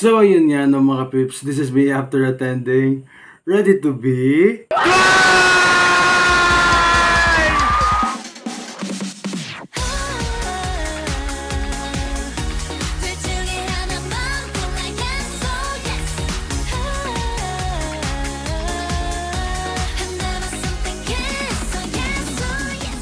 So ayun nga no mga pips, this is me after attending. Ready to be... 둘 중에 하나만 골라 yes or yes And never something yes or yes or yes.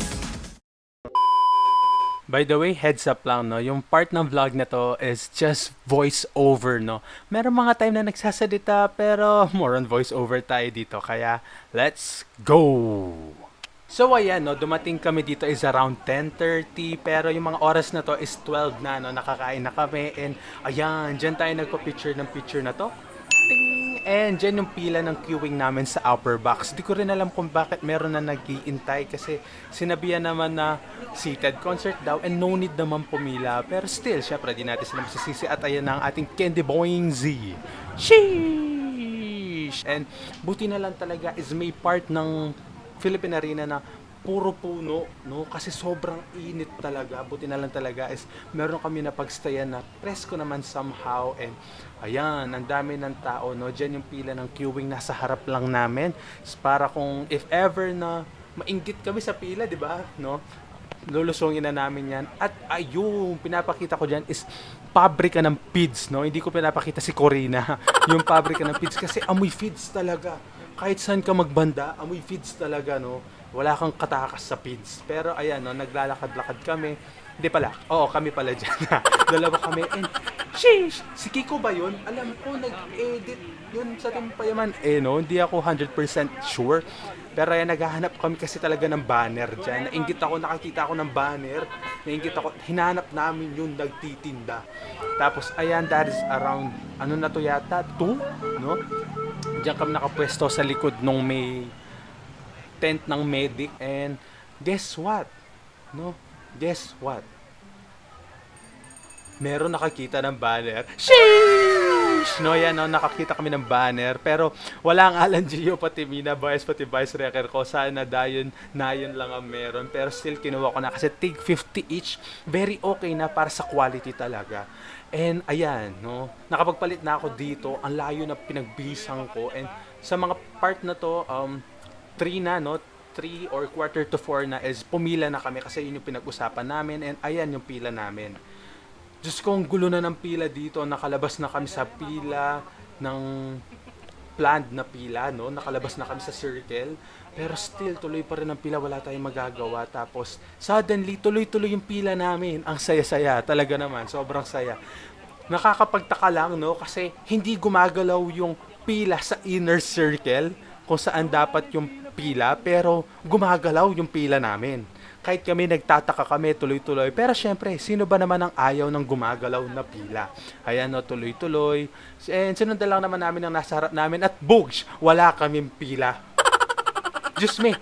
By the way, heads up lang, no? Yung part ng vlog na to is just voice over, no? Meron mga time na nagsasalita, pero more on voice over tayo dito. Kaya, let's go! So, ayan, no? Dumating kami dito is around 10:30, pero yung mga oras na to is 12 na, no? Nakakain na kami, and ayan, dyan tayo nagpa-picture ng picture na to. Ting! And dyan yung pila ng queuing namin sa upper box. Di ko rin alam kung bakit meron na nag-iintay kasi sinabihan naman na seated concert daw and no need naman pumila. Pero still, syempre, di natin sila masisisi at ayan na ang ating Candy Boing Z. Sheesh! And buti na lang talaga is may part ng Philippine Arena na puro puno, no? Kasi sobrang init talaga. Buti na lang talaga is meron kami na pagstayan na presko naman somehow. And ayan, ang dami ng tao, no? Diyan yung pila ng queuing nasa harap lang namin. Para kung if ever na mainggit kami sa pila, di ba? No? Lulusungin na namin yan. At ayun, pinapakita ko dyan is pabrika ng feeds, no? Hindi ko pinapakita si Corina. Yung pabrika ng feeds kasi amoy feeds talaga. Kahit saan ka magbanda, amoy feeds talaga, no? Wala kang katakas sa feeds. Pero ayan, no, naglalakad-lakad kami. Hindi pala. Oo, kami pala dyan. Dalawa kami. And, sheesh! Si Kiko ba yun? Alam ko, nag-edit yun sa Timpayaman. No, hindi ako 100% sure. Pero ayan, naghahanap kami kasi talaga ng banner dyan. Nainggit ako, nakakita ako ng banner. Nainggit ako, hinanap namin yun, nagtitinda. Tapos, ayan, that is around, ano na to yata? 2? No? Diyan kami nakapwesto sa likod nung may tent ng medic. And guess what? No? Guess what? Meron nakakita ng banner. Sheesh! No, yan, no, nakakita kami ng banner. Pero wala ang Alan Gio, pati Mina Bias, pati Vice Wrecker ko. Sana na yun lang ang meron. Pero still, kinuha ko na kasi tig 50 each. Very okay na para sa quality talaga. And ayan, no, nakapagpalit na ako dito. Ang layo na pinagbisan ko. And sa mga part na to, 3 na, no? 3 or quarter to 4 na is pumila na kami kasi yun yung pinag-usapan namin and ayan yung pila namin. Diyos ko, ang gulo na ng pila dito. Nakalabas na kami sa pila ng planned na pila, no? Nakalabas na kami sa circle. Pero still, tuloy pa rin ang pila. Wala tayong magagawa. Tapos, suddenly, tuloy-tuloy yung pila namin. Ang saya-saya. Talaga naman. Sobrang saya. Nakakapagtaka lang, no? Kasi hindi gumagalaw yung pila sa inner circle kung saan dapat yung pila, pero gumagalaw yung pila namin. Kahit kami nagtataka kami tuloy-tuloy, pero syempre, sino ba naman ang ayaw ng gumagalaw na pila? Ayan, no, tuloy-tuloy. And sinundan lang naman namin ang nasa harap namin at bugs, wala kaming pila. Diyos me,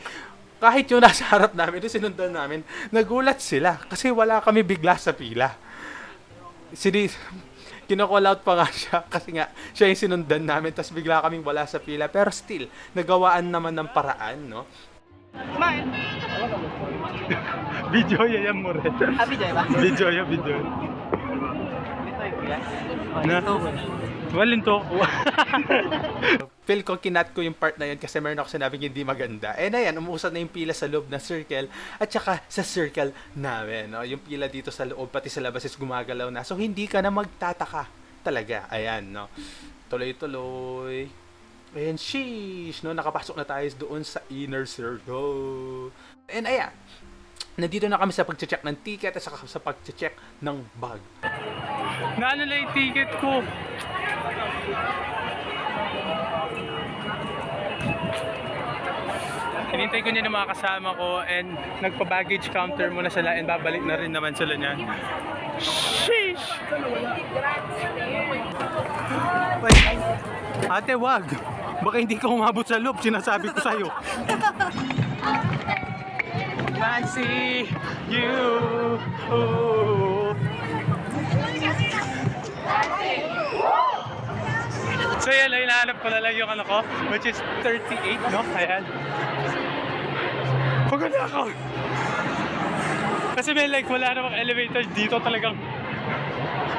kahit yung nasa harap namin, yung sinundan namin, nagulat sila kasi wala kami bigla sa pila. Kino-call out pa nga siya kasi nga siya yung sinundan namin tapos bigla kaming wala sa pila pero still nagawaan naman ng paraan, no? Kumain. Video yan mo rin. Video ba? Video. Na? Walin to. Feel ko kinat ko yung part na yun kasi meron ako sinabing hindi maganda. And ayan, umuusad na yung pila sa loob ng circle at saka sa circle namin. No? Yung pila dito sa loob pati sa labas is gumagalaw na. So hindi ka na magtataka talaga. Ayan, no. Tuloy-tuloy. Ayan, sheesh, no. Nakapasok na tayo doon sa inner circle. And ayan, nandito na kami sa pag-check ng ticket at saka sa pag-check ng bag. Naano lang yung ticket ko? Hinintay ko niya ng mga kasama ko and nagpa-baggage counter muna sila and babalik na rin naman sila niyan. Sheesh! Ate, wag! Baka hindi ka umabot sa loob, sinasabi ko sa'yo. Fancy you! Ooh. So yan, hinahanap ko na lang yung ano ko, which is 38, no? Ayan. Pagod ako! Kasi may like, wala namang elevator dito talagang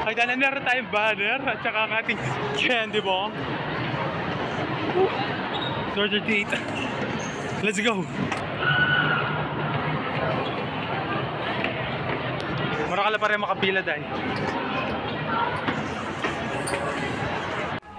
Hagdanan meron tayong banner at saka ang ating candy bomb. Order date. Let's go. Mura ka lang pa rin makapila dahil.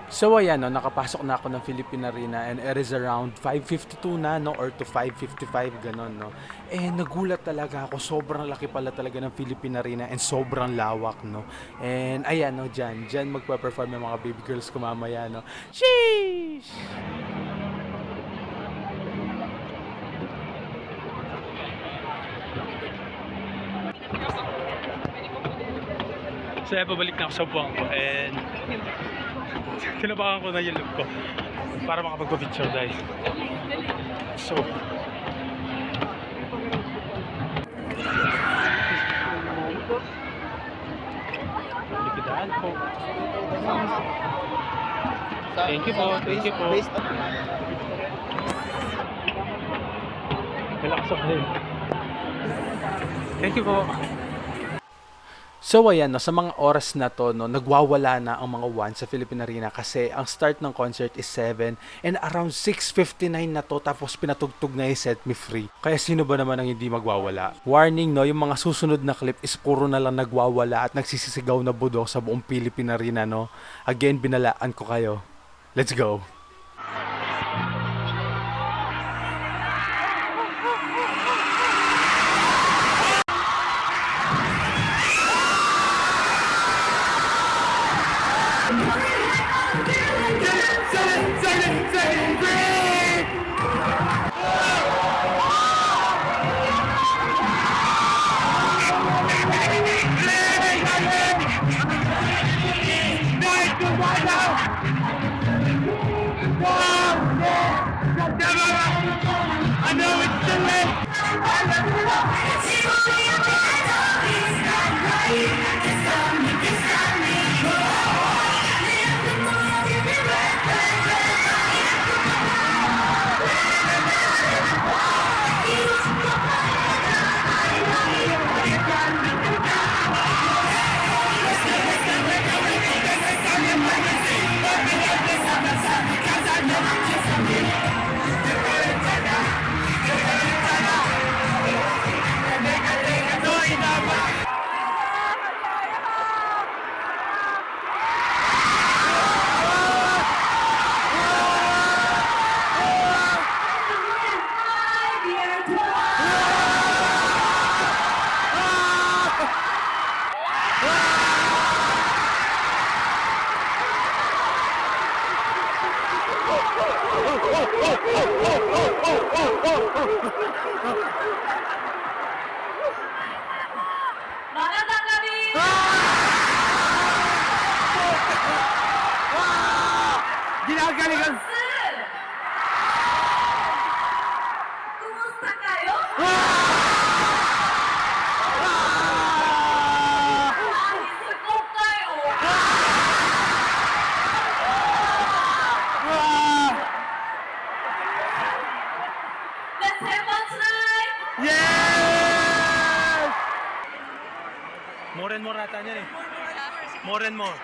So ayan, no, nakapasok na ako ng Philippine Arena and it is around 5:52 na, no, or to 5:55, ganon, no. Eh, nagulat talaga ako, sobrang laki pala talaga ng Philippine Arena and sobrang lawak, no. And ayan, no, dyan magpa-perform yung mga baby girls ko mamaya, no. Sheesh! So, pabalik na ako sa buwang ko and kinabahan ko na yung look ko para makapagpa-picture dahil. So, likidahan po. Thank you po, thank you po. Relax ako din. Thank you po. So ayan, no, sa mga oras na to, no, nagwawala na ang mga one sa Philippine Arena kasi ang start ng concert is 7 and around 6:59 na to tapos pinatugtog na yung Set Me Free. Kaya sino ba naman ang hindi magwawala? Warning, no, yung mga susunod na clip is puro na lang nagwawala at nagsisisigaw na budok sa buong Philippine Arena, no. Again, binalaan ko kayo. Let's go! Magandang gabi! Ginagalingan! Kumusta kayo? Nahisipot kayo! Let's have fun tonight! Yes! More and more ata niyan eh. More and more.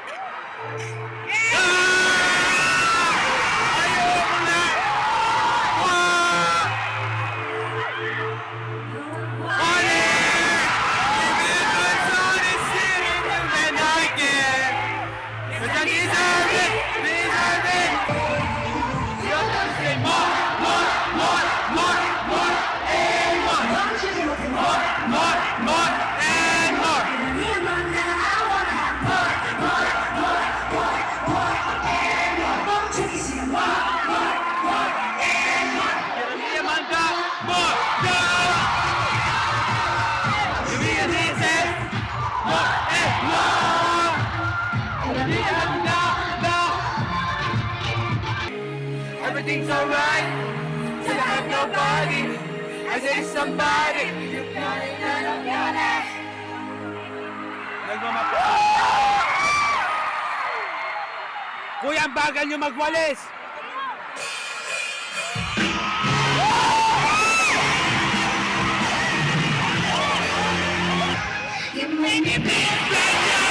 Everything's alright till I have nobody. I say somebody. Nagmamapa. Kuya, ang bagal nyo magwalis! You made me feel better.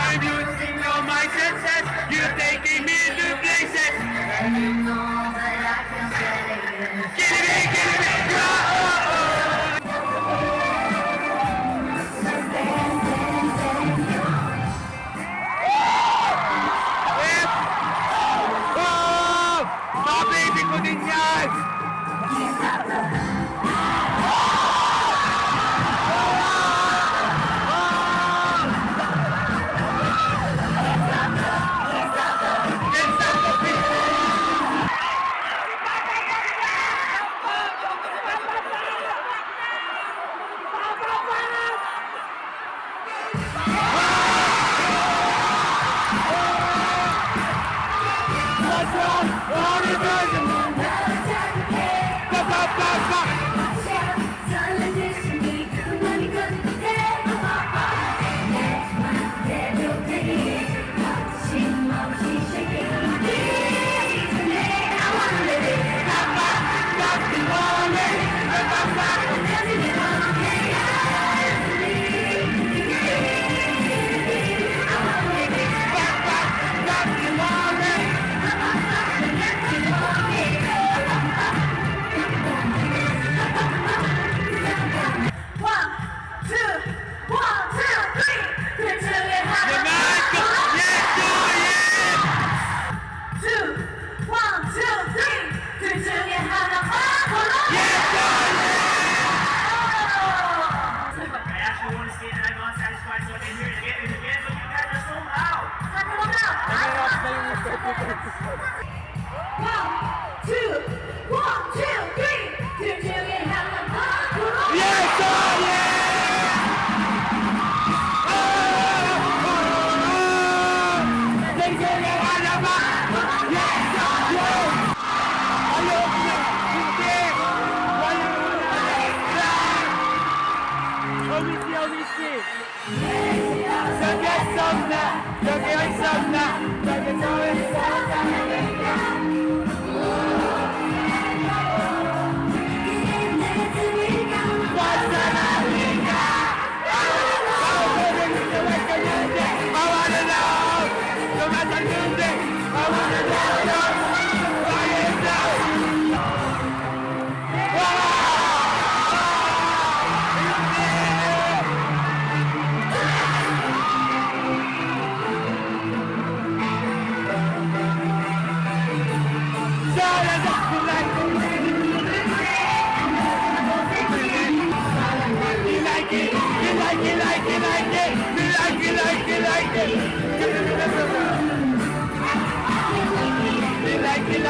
I'm losing all my senses. You're taking me to places. Oh! Mga baby ko din yan!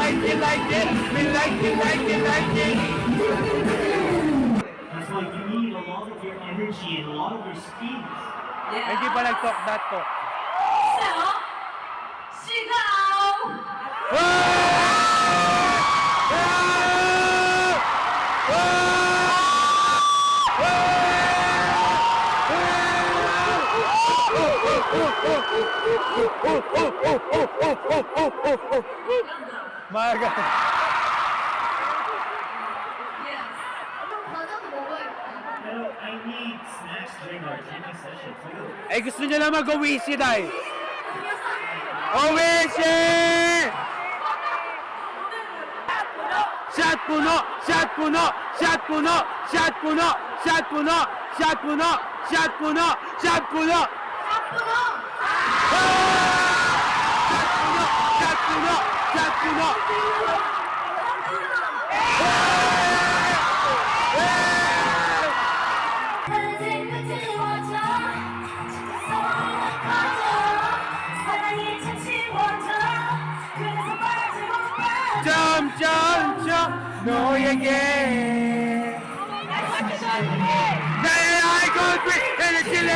like it, like it. We like it, like it, like it. That's why you need a lot of your energy and a lot of your speed. Hindi pa nag-talk that talk. Maga. Pero I need snacks during our training session too. Eh, gusto niya lang mag-uwishi, Day. Uwishi! Shot puno! Shot puno! Shot puno! Shot puno! Shot puno! Shot puno! Shot puno! Shot puno! Shot puno! Shot puno! Jump, jump, jump, 너에게 나의 아이콘 에너지를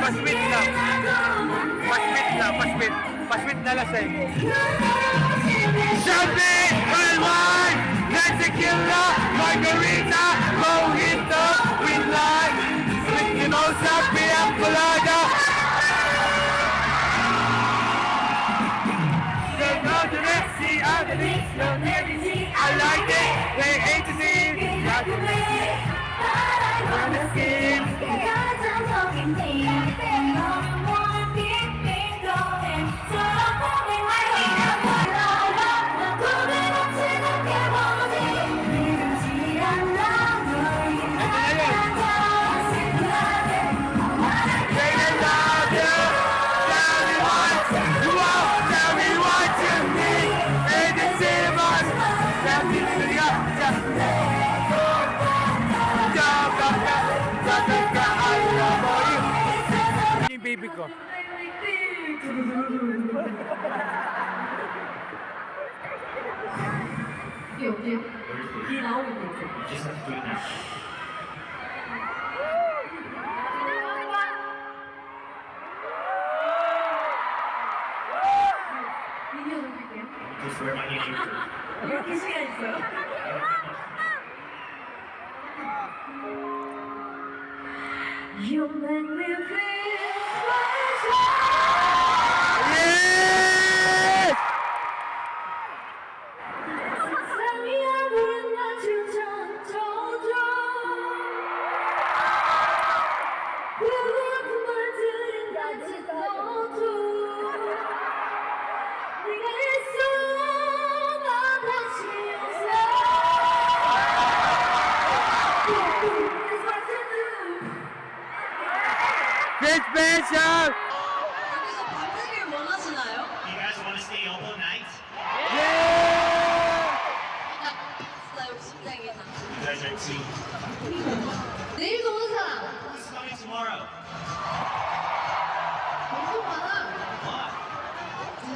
Pasmit na. Pasmit na, pasmit. Pasmit na lasing. Champagne, red wine, let's tequila, margarita, mojito, we like, you know, sapi ang colada. I like it, they hate to see, got to see, wanna scheme. Yung baby ko. You just have to do it now. Just wear my new shoes. You make me feel Yes! Great special! 여기서 밤새기를 원하시나요? You guys want to stay up all night? Yeah! 나 욕심쟁이다. You guys are too. 내일도 오는 사람 Who's coming tomorrow? 엄청 많아. What?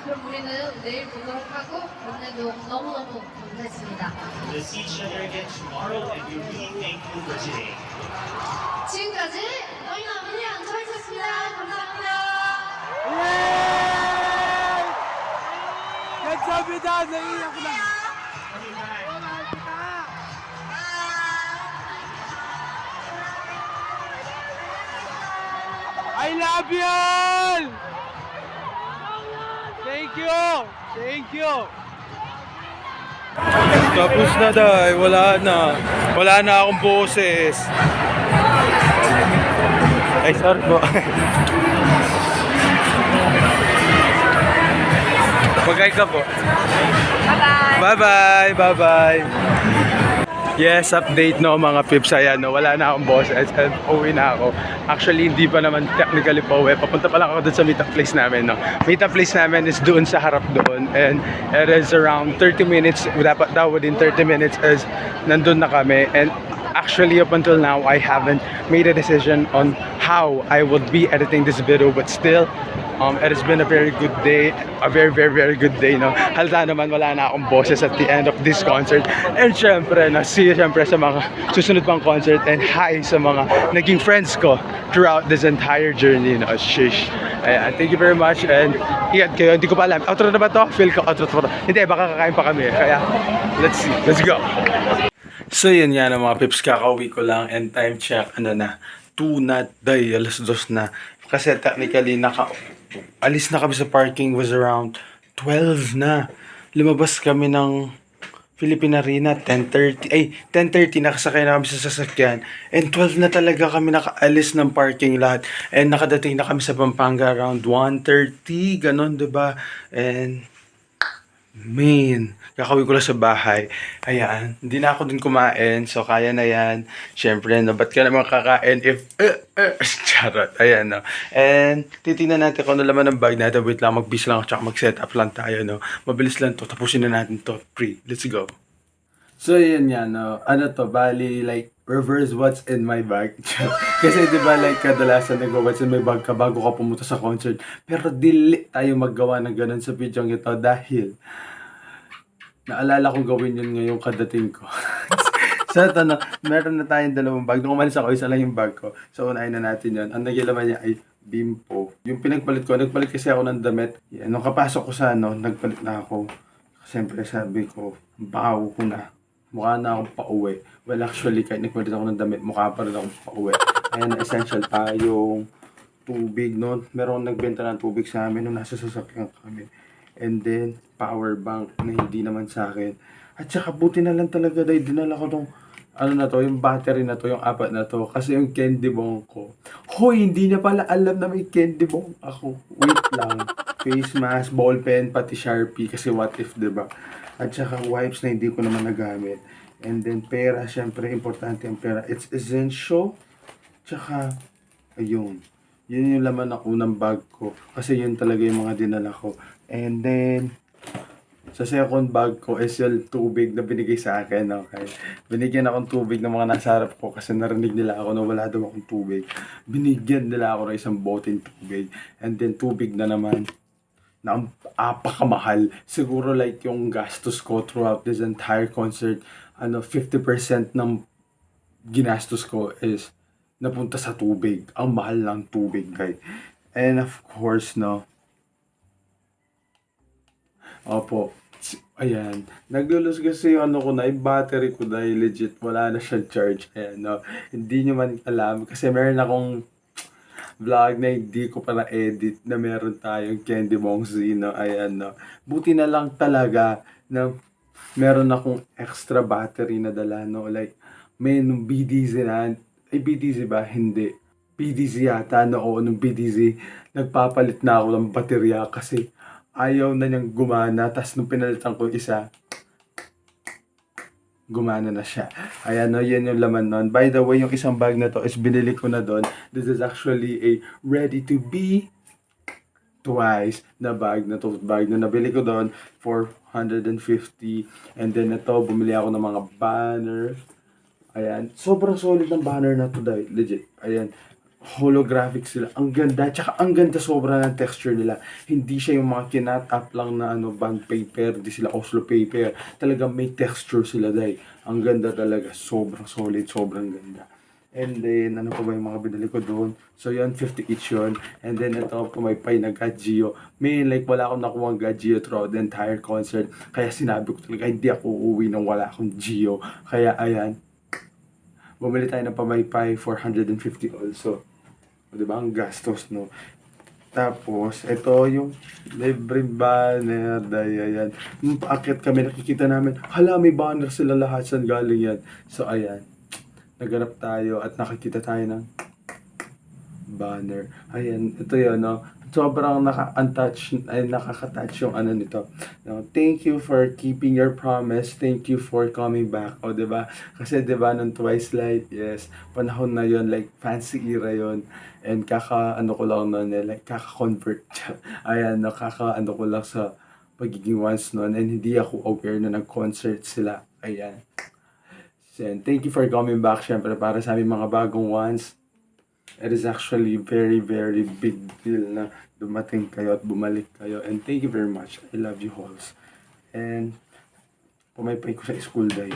그럼 우리는 내일 보도록 하고 오늘도 너무너무 감사했습니다. We'll see each other again tomorrow and we're really thankful for today. 지금까지 너희나 미니언 저희였습니다. 감사합니다. Yeah! 감사합니다. naiiyak na. I love you all! Thank you! Thank you! Tapos na Day, wala na. Wala na akong boses. Ay, sorry po. Mag-hi ka po. Bye-bye! Bye-bye! Bye-bye! Yes, update no mga pips. Ayan, no, wala na akong boses and uwi na ako. Actually, hindi pa naman technically pa uwi. Papunta pa lang ako doon sa meetup place namin. No? Meetup place namin is doon sa harap doon. And it is around 30 minutes. Dapat daw within 30 minutes is nandun na kami. And actually, up until now, I haven't made a decision on how I would be editing this video. But still, It has been a very good day, a very, very, very good day, no? Halata naman wala na akong boses at the end of this concert. And syempre, syempre sa mga susunod pang concert, and hi sa mga naging friends ko throughout this entire journey, no? Shish. Ayan, thank you very much, and ingat kayo. Hindi ko pa alam, outro na ba to? Feel ko outro to. Hindi, baka kakain pa kami. Kaya, let's see. Let's go. So yun nga na mga pips, kakauwi ko lang, and time check, 2 na, alas 2 na. Kasi technically, alis na kami sa parking was around 12 na. Lumabas kami ng Philippine Arena, 10:30 nakasakay na kami sa sasakyan. And 12 na talaga kami nakaalis ng parking lahat. And nakadating na kami sa Pampanga around 1:30, ganon, diba? And man, kakawin ko lang sa bahay. Ayan, hindi na ako din kumain. So, kaya na yan. Siyempre, no, ba't ka naman kakain if... charot. Ayan, no. And, titingnan natin kung ano laman ng bag natin. Wait lang, mag-bis lang at mag-set up lang tayo, no. Mabilis lang to. Tapusin na natin to. Let's go. So, yun yan, no. Bali, like, reverse what's in my bag. Kasi, di ba, like, kadalasan nag-what's in my bag ka bago ka pumunta sa concert. Pero, dili tayo maggawa ng ganun sa video ito dahil naalala kong gawin yun ngayong kadating ko. So, ito na, meron na tayong 2 bag. Nung umalis ako, isa lang yung bag ko. So, unahin na natin yun. Ang nagilaman niya ay Bimpo. Yung pinagpalit nagpalit kasi ako ng damit. Yan, nung kapasok ko sa nagpalit na ako. Siyempre, sabi ko, bahaw ko na. Mukha na akong pauwi. Well, actually, kahit nagpalit ako ng damit, mukha pa rin akong pauwi. Ayan, essential tayong tubig, no? Meron nagbenta ng tubig sa amin nung nasa sasakyan kami. And then, power bank na hindi naman sa akin. At saka, buti na lang talaga dahil dinala ko tong, yung battery na to, yung 4 na to. Kasi yung candy bong ko. Hoy, hindi na pala alam na may candy bong ako. Wait lang. Face mask, ball pen, pati Sharpie. Kasi what if, diba? At saka, wipes na hindi ko naman nagamit. And then, pera, syempre, importante ang pera. It's essential. Tsaka, ayun. Yun yung laman ng unang bag ko. Kasi yun talaga yung mga dinala ko. And then, sa second bag ko is yung tubig na binigay sa akin. Okay? Binigyan akong tubig ng mga nasa harap ko kasi narinig nila ako na wala daw akong tubig. Binigyan nila ako ng isang boteng tubig. And then, tubig na naman na apakamahal. Siguro like yung gastos ko throughout this entire concert, 50% ng ginastos ko is napunta sa tubig. Ang mahal ng tubig, guys. And of course, no, opo, ayan, naglulus kasi yung ko na, yung battery ko dahil legit, wala na siyang charge. Ayan, no, hindi nyo man alam, kasi meron akong vlog na hindi ko pa na-edit na meron tayong Candy Bong Z, no, ayan, no. Buti na lang talaga na meron akong extra battery na dala, no, like, may nung BDZ na, BDZ ba? Hindi. BDZ yata, no, o nung BDZ, nagpapalit na ako ng baterya kasi ayaw na niyang gumana. Tapos nung pinalitan ko isa, gumana na siya. Ayan, no, yan yung laman nun. By the way, yung isang bag na to is binili ko na doon. This is actually a ready to be twice na bag, na tote bag na nabili ko doon for 150. And then ito, bumili ako ng mga banner. Ayan, sobrang solid ng banner na to, legit. Ayan, holographic sila. Ang ganda, tsaka ang ganda sobra ng texture nila. Hindi siya yung mga kinat-up lang na band paper, hindi sila Oslo paper. Talagang may texture sila, dahil ang ganda talaga, sobrang solid, sobrang ganda. And then, ano pa ba yung mga binili ko doon? So, yun, 50 each yun. And then, ito, pumaypay na Gagio. May, like, wala akong nakuha ng Gagio throughout the entire concert. Kaya sinabi ko talaga, hindi ako uuwi nang wala akong Gio. Kaya, ayan, bumili tayo ng pamaypay, 450 also. O, diba? Ang gastos, no? Tapos, ito yung libre banner. Ayan. Nung paakit kami, nakikita namin, hala, may banner sila lahat. Saan galing yan? So, ayan. Naganap tayo at nakikita tayo ng banner. Ayan. Ito yun, no? Sobrang nakaka-touch yung nito. No, thank you for keeping your promise. Thank you for coming back. O, diba? Kasi, diba, nung Twice Light, yes, panahon na yon, like, fancy era yon. And ko lang nun, like, kaka-convert. Ayan, nakaka-ano ko lang sa pagiging once nun. And hindi ako aware na nag-concert sila. Ayan. And thank you for coming back, syempre, para sa aming mga bagong ones. It is actually very, very big deal na dumating kayo at bumalik kayo. And thank you very much. I love you, Halls. And pumaypay ko sa school day.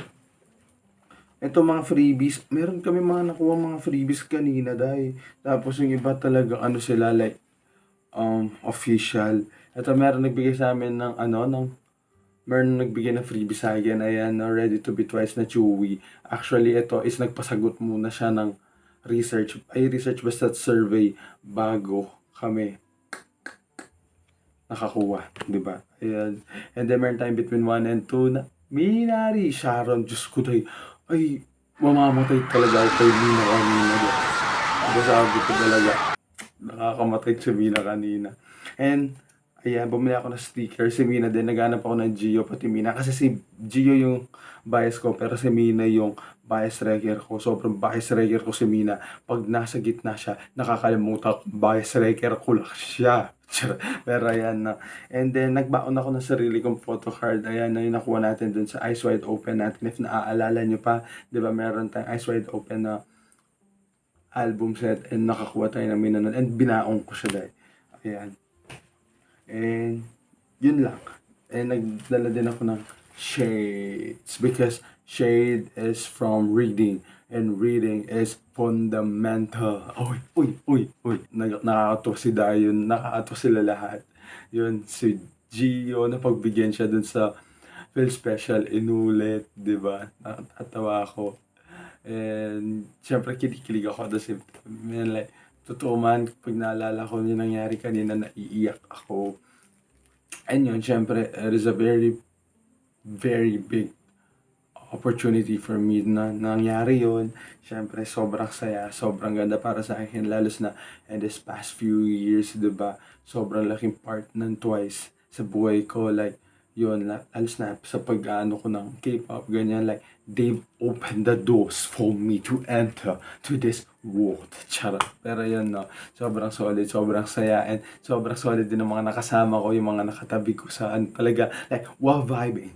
Ito mga freebies, meron kami mga nakuha mga freebies kanina dahil. Tapos yung iba talaga ano sila like official. Ito meron nagbigay sa amin ng meron nagbigay ng freebie sa akin. Ayan, ready to be twice na Chewy. Actually, ito is nagpasagot muna siya ng research basta survey bago kami nakakuha, di ba? Ayan. And then meron tayong between 1 and 2 na Minari, Sharon, Diyos ko tayo. Ay, mamamatay talaga ako kay Mina kanina. Diba sabi ko talaga, nakakamatay si Mina kanina. And, ayan, bumili ako ng sticker. Si Mina din, naghanap ako ng Gio, pati Mina. Kasi si Gio yung bias ko, pero si Mina yung bias wrecker ko. Sobrang bias wrecker ko si Mina. Pag nasa gitna siya, nakakalimutan ko, bias wrecker ko lang siya. Pero ayan na. And then, nagbaon ako ng sarili kong photo card. Ayan na yung nakuha natin dun sa Eyes Wide Open natin. If naaalala nyo pa, di ba meron tayong Eyes Wide Open na album set and nakakuha tayo ng Minanon. And binaong ko siya dahil. Ayan. And, yun lang. And nagdala din ako ng shades. Because shade is from reading. And reading is fundamental. Uy. Nakakatawa si Dayon. Nakakatawa sila lahat. Yun, si Gio, napagbigyan siya dun sa Phil Special, inulit, di ba? Nakakatawa ako. And, syempre, kinikilig ako at the same time. And like, totoo man, pag naalala ko yung nangyari kanina, naiiyak ako. And yun, syempre, it is a very, very big opportunity for me na nangyari yun. Syempre, sobrang saya, sobrang ganda para sa akin, lalos na in this past few years, diba? Sobrang laking part ng Twice sa buhay ko, like, yun, lalos na sa pag-ano ko ng K-pop, ganyan, like, they've opened the doors for me to enter to this world. Charot. Pero yun, no, sobrang solid, sobrang saya, and sobrang solid din ng mga nakasama ko, yung mga nakatabi ko sa, talaga, like, wow, vibing.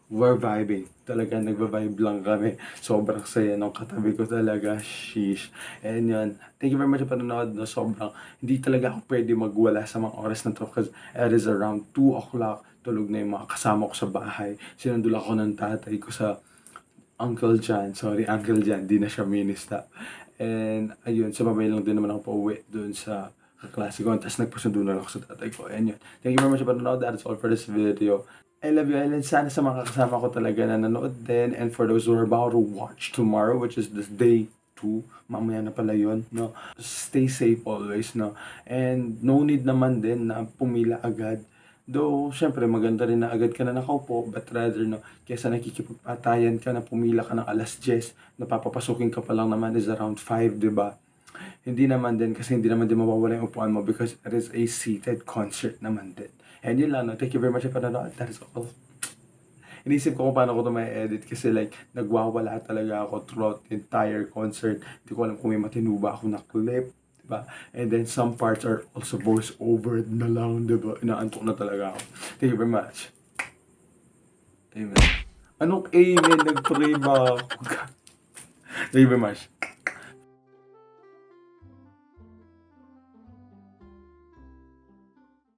We're vibing. Talaga, nagva-vibe lang kami. Sobrang saya nung katabi ko talaga. Sheesh. And yun. Thank you very much sa panonood. No, sobrang, hindi talaga ako pwede magwala sa mga oras na to because it is around 2 o'clock. Tulog na yung mga kasama ko sa bahay. Sinundul ako ng tatay ko sa Uncle John. Sorry, Uncle John. Di na siya minista. And ayun, sa babay lang din naman ako pauwi dun sa kaklase ko. Tapos nagpasundo na ako sa tatay ko. And yun. Thank you very much sa panonood. That's all for this video. I love you, and sana sa mga kasama ko talaga na nanood din, and for those who are about to watch tomorrow, which is this day 2, mamaya na pala yun, no? Stay safe always, no? And no need naman din na pumila agad. Though, syempre, maganda rin na agad ka na nakaupo, but rather, no, kesa nakikipagpatayan ka na pumila ka ng alas 10, napapapasukin ka pa lang naman is around 5, di ba? Hindi naman din, kasi hindi naman din mawawala yung upuan mo because it is a seated concert naman din. And yun lang, no? Thank you very much for panonood. That is all. Inisip ko kung paano ko ito may edit kasi like, nagwawala talaga ako throughout the entire concert. Hindi ko alam kung may matinuba ako na clip, diba? And then some parts are also voice over na lang, diba? Inaantok na talaga ako. Thank you very much. Amen. Anong amen? Nag-pray ba ako? Thank you very much.